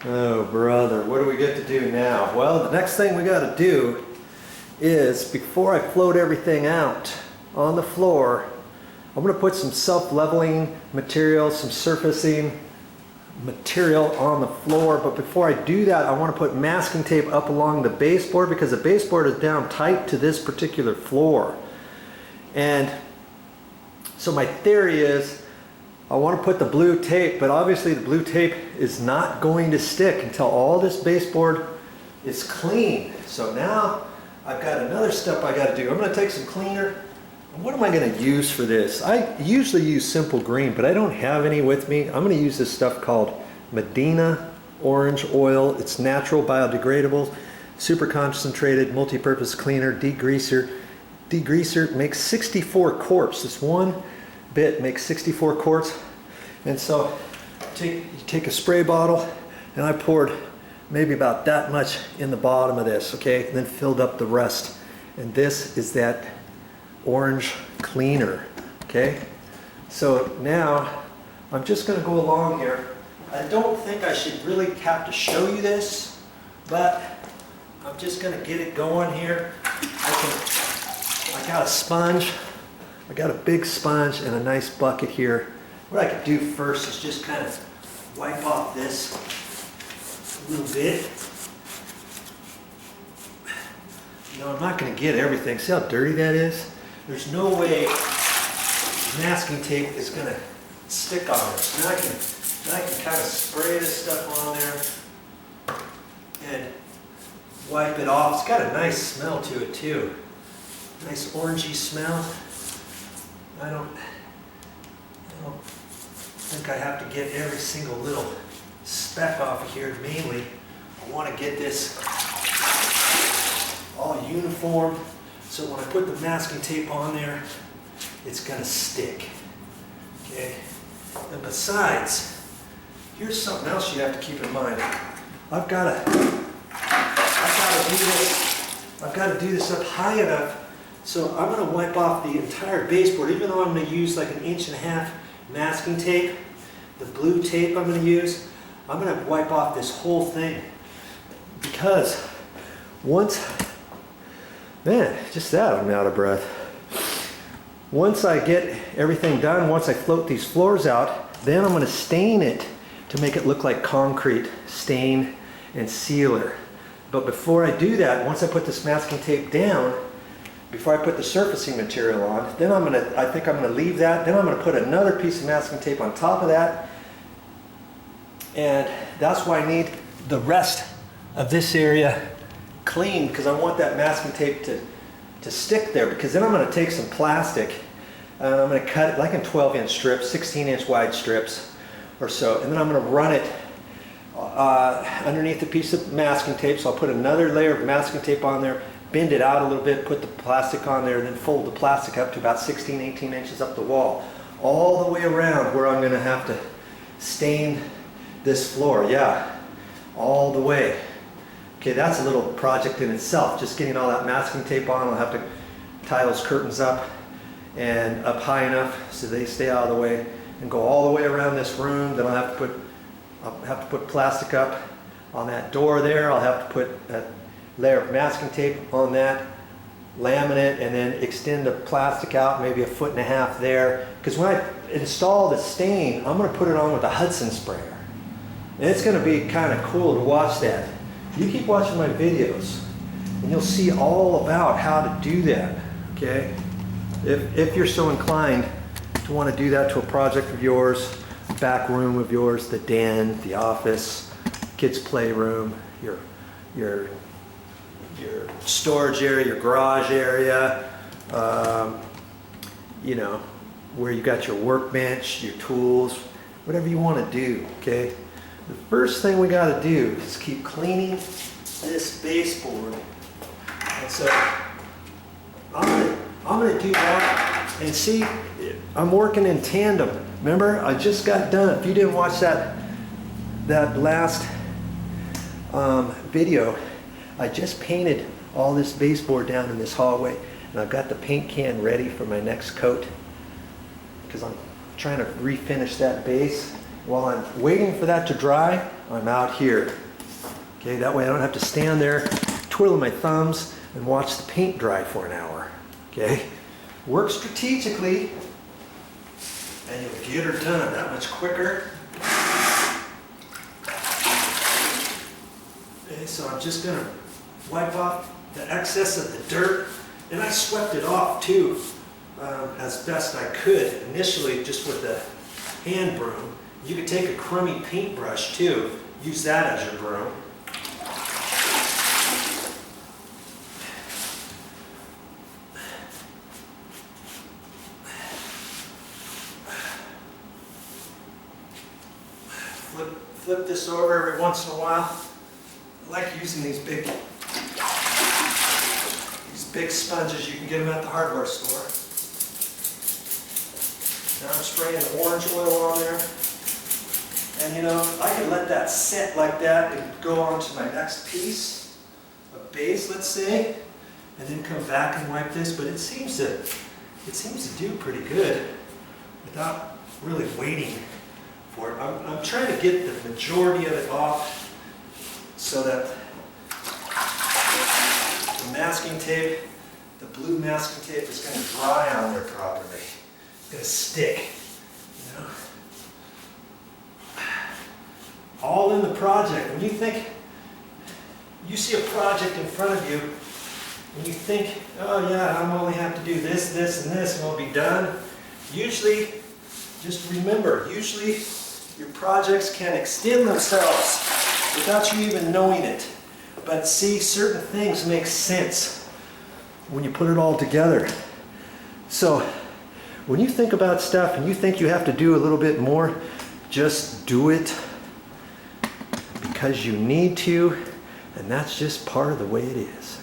Oh brother, what do we get to do now? Well, the next thing we got to do is, before I float everything out on the floor, I'm going to put some self-leveling material, some surfacing material on the floor. But before I do that, I want to put masking tape up along the baseboard, because the baseboard is down tight to this particular floor. And so my theory is, I want to put the blue tape, but obviously the blue tape is not going to stick until all this baseboard is clean. So now I've got another step I got to do. I'm going to take some cleaner. What am I going to use for this? I usually use simple green, but I don't have any with me. I'm going to use this stuff called Medina orange oil. It's natural, biodegradable, super concentrated, multi-purpose cleaner, degreaser. Degreaser makes 64 quarts. This one bit makes 64 quarts. And so you take a spray bottle, and I poured maybe about that much in the bottom of this, okay? And then filled up the rest. And this is that orange cleaner, okay? So now I'm just going to go along here. I don't think I should really have to show you this, but I'm just going to get it going here. I got a sponge. I got a big sponge and a nice bucket here. What I could do first is just kind of wipe off this a little bit. You know, I'm not going to get everything. See how dirty that is? There's no way masking tape is going to stick on it. Now I can kind of spray this stuff on there and wipe it off. It's got a nice smell to it too. Nice orangey smell. I don't think I have to get every single little speck off of here. Mainly, I want to get this all uniform, so when I put the masking tape on there, it's going to stick. Okay. And besides, here's something else you have to keep in mind. I've got to do this up high enough. So I'm going to wipe off the entire baseboard, even though I'm going to use like 1.5 inch masking tape. The blue tape I'm going to use, I'm going to wipe off this whole thing, because once, man, just that, I'm out of breath. Once I get everything done, once I float these floors out, then I'm going to stain it to make it look like concrete, stain and sealer. But before I do that, once I put this masking tape down, before I put the surfacing material on, then I think I'm gonna leave that. Then I'm gonna put another piece of masking tape on top of that. And that's why I need the rest of this area clean, because I want that masking tape to stick there. Because then I'm gonna take some plastic and I'm gonna cut it like in 12-inch strips, 16-inch wide strips or so. And then I'm gonna run it underneath a piece of masking tape. So I'll put another layer of masking tape on there, bend it out a little bit, put the plastic on there, and then fold the plastic up to about 16, 18 inches up the wall. All the way around where I'm going to have to stain this floor. Yeah, all the way. Okay, that's a little project in itself. Just getting all that masking tape on. I'll have to tie those curtains up and up high enough so they stay out of the way, and go all the way around this room. Then I'll have to put plastic up on that door there. I'll have to put that layer of masking tape on that, laminate, and then extend the plastic out maybe 1.5 feet there. Because when I install the stain, I'm going to put it on with a Hudson sprayer. And it's going to be kind of cool to watch that. You keep watching my videos and you'll see all about how to do that, okay? If you're so inclined to want to do that to a project of yours, back room of yours, the den, the office, kids' playroom, your storage area, your garage area, you know, where you got your workbench, your tools, whatever you want to do, okay? The first thing we got to do is keep cleaning this baseboard. And so I'm gonna do that, and see, I'm working in tandem. Remember, I just got done. If you didn't watch that last video, I just painted all this baseboard down in this hallway, and I've got the paint can ready for my next coat, because I'm trying to refinish that base. while I'm waiting for that to dry, I'm out here. Okay, that way I don't have to stand there twiddling my thumbs and watch the paint dry for an hour. Okay, work strategically and you'll get her done that much quicker. Okay, so I'm just gonna wipe off the excess of the dirt, and I swept it off too as best I could initially just with the hand broom. You could take a crummy paintbrush too, use that as your broom. Flip this over every once in a while. I like using these big sponges. You can get them at the hardware store. Now I'm spraying orange oil on there. And you know, I could let that sit like that and go on to my next piece of base, let's say, and then come back and wipe this, but it seems to do pretty good without really waiting for it. I'm trying to get the majority of it off so that the masking tape, the blue masking tape, is going to dry on there properly. It's going to stick, you know. All in the project. When you think, you see a project in front of you, and you think, oh yeah, I only have to do this, this, and this, and it'll be done. Usually, just remember, usually your projects can extend themselves without you even knowing it. But see, certain things make sense when you put it all together. So when you think about stuff and you think you have to do a little bit more, just do it because you need to, and that's just part of the way it is.